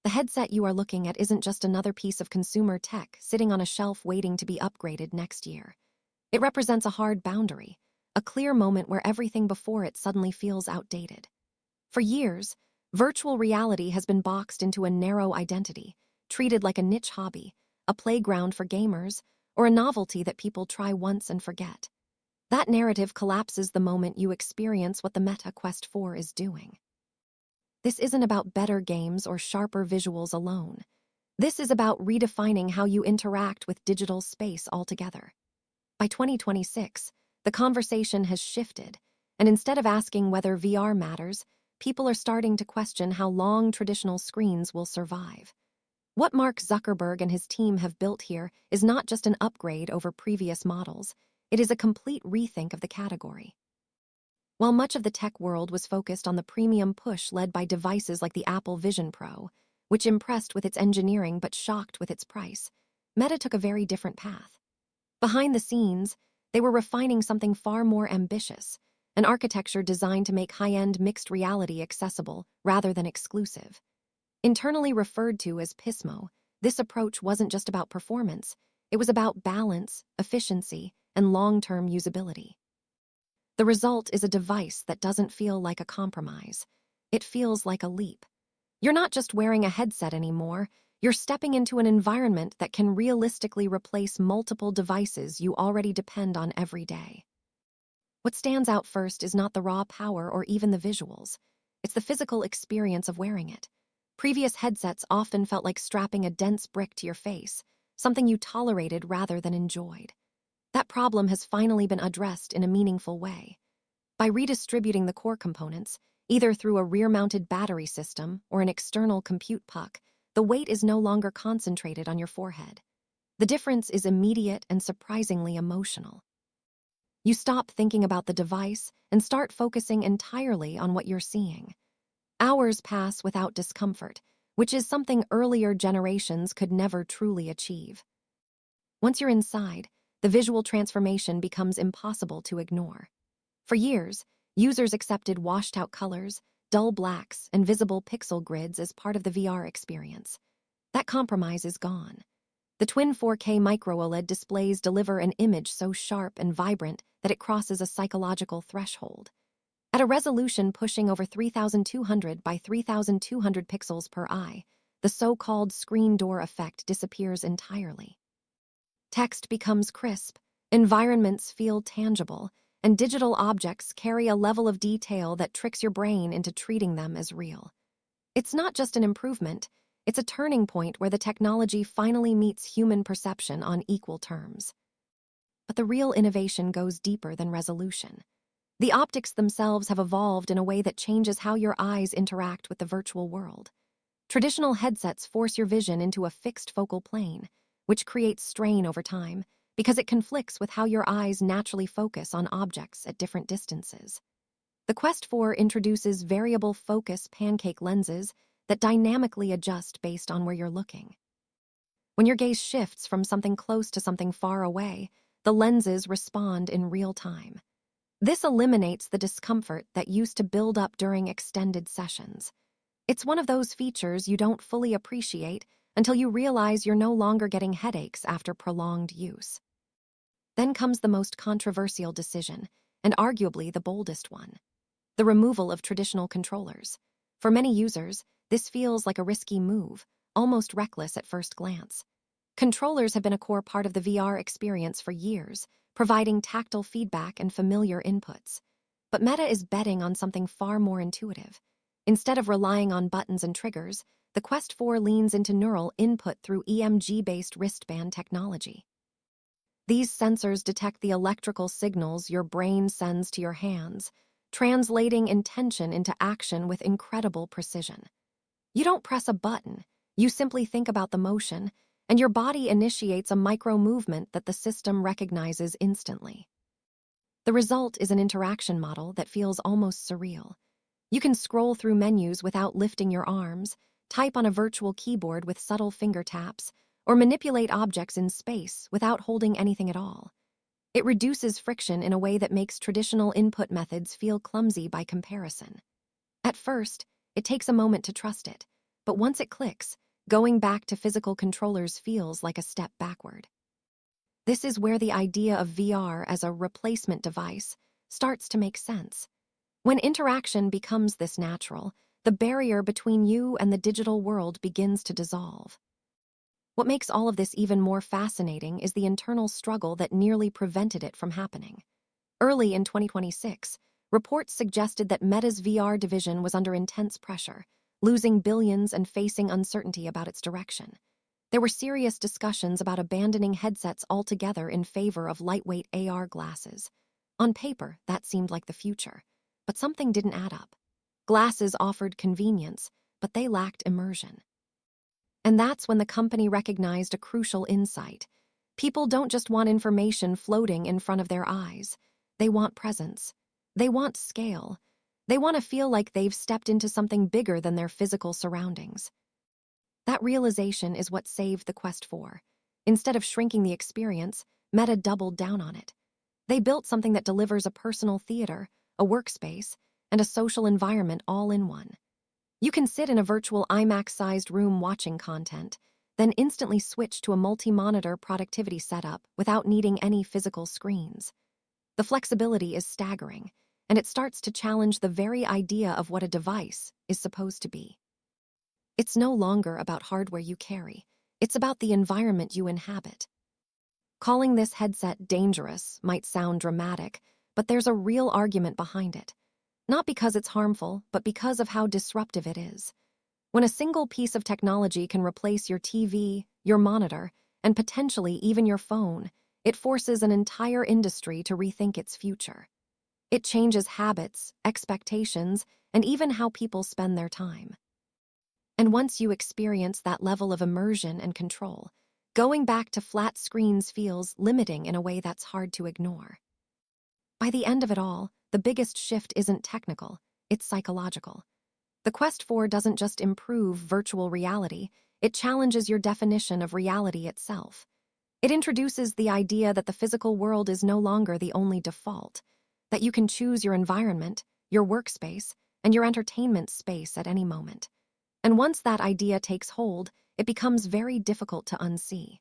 The headset you are looking at isn't just another piece of consumer tech sitting on a shelf waiting to be upgraded next year. It represents a hard boundary, a clear moment where everything before it suddenly feels outdated. For years, virtual reality has been boxed into a narrow identity, treated like a niche hobby, a playground for gamers, or a novelty that people try once and forget. That narrative collapses the moment you experience what the Meta Quest 4 is doing. This isn't about better games or sharper visuals alone. This is about redefining how you interact with digital space altogether. By 2026, the conversation has shifted, and instead of asking whether VR matters, people are starting to question how long traditional screens will survive. What Mark Zuckerberg and his team have built here is not just an upgrade over previous models, it is a complete rethink of the category. While much of the tech world was focused on the premium push led by devices like the Apple Vision Pro, which impressed with its engineering but shocked with its price, Meta took a very different path. Behind the scenes, they were refining something far more ambitious, an architecture designed to make high-end mixed reality accessible rather than exclusive. Internally referred to as Pismo, this approach wasn't just about performance, it was about balance, efficiency, and long-term usability. The result is a device that doesn't feel like a compromise. It feels like a leap. You're not just wearing a headset anymore, you're stepping into an environment that can realistically replace multiple devices you already depend on every day. What stands out first is not the raw power or even the visuals. It's the physical experience of wearing it. Previous headsets often felt like strapping a dense brick to your face, something you tolerated rather than enjoyed. That problem has finally been addressed in a meaningful way. By redistributing the core components, either through a rear-mounted battery system or an external compute puck, the weight is no longer concentrated on your forehead. The difference is immediate and surprisingly emotional. You stop thinking about the device and start focusing entirely on what you're seeing. Hours pass without discomfort, which is something earlier generations could never truly achieve. Once you're inside, the visual transformation becomes impossible to ignore. For years, users accepted washed-out colors, dull blacks, and visible pixel grids as part of the VR experience. That compromise is gone. The twin 4K micro-OLED displays deliver an image so sharp and vibrant that it crosses a psychological threshold. At a resolution pushing over 3,200 by 3,200 pixels per eye, the so-called screen door effect disappears entirely. Text becomes crisp, environments feel tangible, and digital objects carry a level of detail that tricks your brain into treating them as real. It's not just an improvement, it's a turning point where the technology finally meets human perception on equal terms. But the real innovation goes deeper than resolution. The optics themselves have evolved in a way that changes how your eyes interact with the virtual world. Traditional headsets force your vision into a fixed focal plane, which creates strain over time because it conflicts with how your eyes naturally focus on objects at different distances. The Quest 4 introduces variable focus pancake lenses that dynamically adjust based on where you're looking. When your gaze shifts from something close to something far away, the lenses respond in real time. This eliminates the discomfort that used to build up during extended sessions. It's one of those features you don't fully appreciate until you realize you're no longer getting headaches after prolonged use. Then comes the most controversial decision, and arguably the boldest one: the removal of traditional controllers. For many users, this feels like a risky move, almost reckless at first glance. Controllers have been a core part of the VR experience for years, providing tactile feedback and familiar inputs. But Meta is betting on something far more intuitive. Instead of relying on buttons and triggers, the Quest 4 leans into neural input through EMG-based wristband technology. These sensors detect the electrical signals your brain sends to your hands, translating intention into action with incredible precision. You don't press a button, you simply think about the motion, and your body initiates a micro-movement that the system recognizes instantly. The result is an interaction model that feels almost surreal. You can scroll through menus without lifting your arms, type on a virtual keyboard with subtle finger taps, or manipulate objects in space without holding anything at all. It reduces friction in a way that makes traditional input methods feel clumsy by comparison. At first, it takes a moment to trust it, But once it clicks, going back to physical controllers feels like a step backward. This is where the idea of VR as a replacement device starts to make sense. When interaction becomes this natural, the barrier between you and the digital world begins to dissolve. What makes all of this even more fascinating is the internal struggle that nearly prevented it from happening. Early in 2026, reports suggested that Meta's VR division was under intense pressure, losing billions and facing uncertainty about its direction. There were serious discussions about abandoning headsets altogether in favor of lightweight AR glasses. On paper, that seemed like the future, but something didn't add up. Glasses offered convenience, but they lacked immersion. And that's when the company recognized a crucial insight. People don't just want information floating in front of their eyes. They want presence. They want scale. They want to feel like they've stepped into something bigger than their physical surroundings. That realization is what saved the Quest 4. Instead of shrinking the experience, Meta doubled down on it. They built something that delivers a personal theater, a workspace, and a social environment all in one. You can sit in a virtual IMAX-sized room watching content, then instantly switch to a multi-monitor productivity setup without needing any physical screens. The flexibility is staggering, and it starts to challenge the very idea of what a device is supposed to be. It's no longer about hardware you carry. It's about the environment you inhabit. Calling this headset dangerous might sound dramatic, but there's a real argument behind it. Not because it's harmful, but because of how disruptive it is. When a single piece of technology can replace your TV, your monitor, and potentially even your phone, it forces an entire industry to rethink its future. It changes habits, expectations, and even how people spend their time. And once you experience that level of immersion and control, going back to flat screens feels limiting in a way that's hard to ignore. By the end of it all, the biggest shift isn't technical, it's psychological. The Quest 4 doesn't just improve virtual reality, it challenges your definition of reality itself. It introduces the idea that the physical world is no longer the only default, that you can choose your environment, your workspace, and your entertainment space at any moment. And once that idea takes hold, it becomes very difficult to unsee.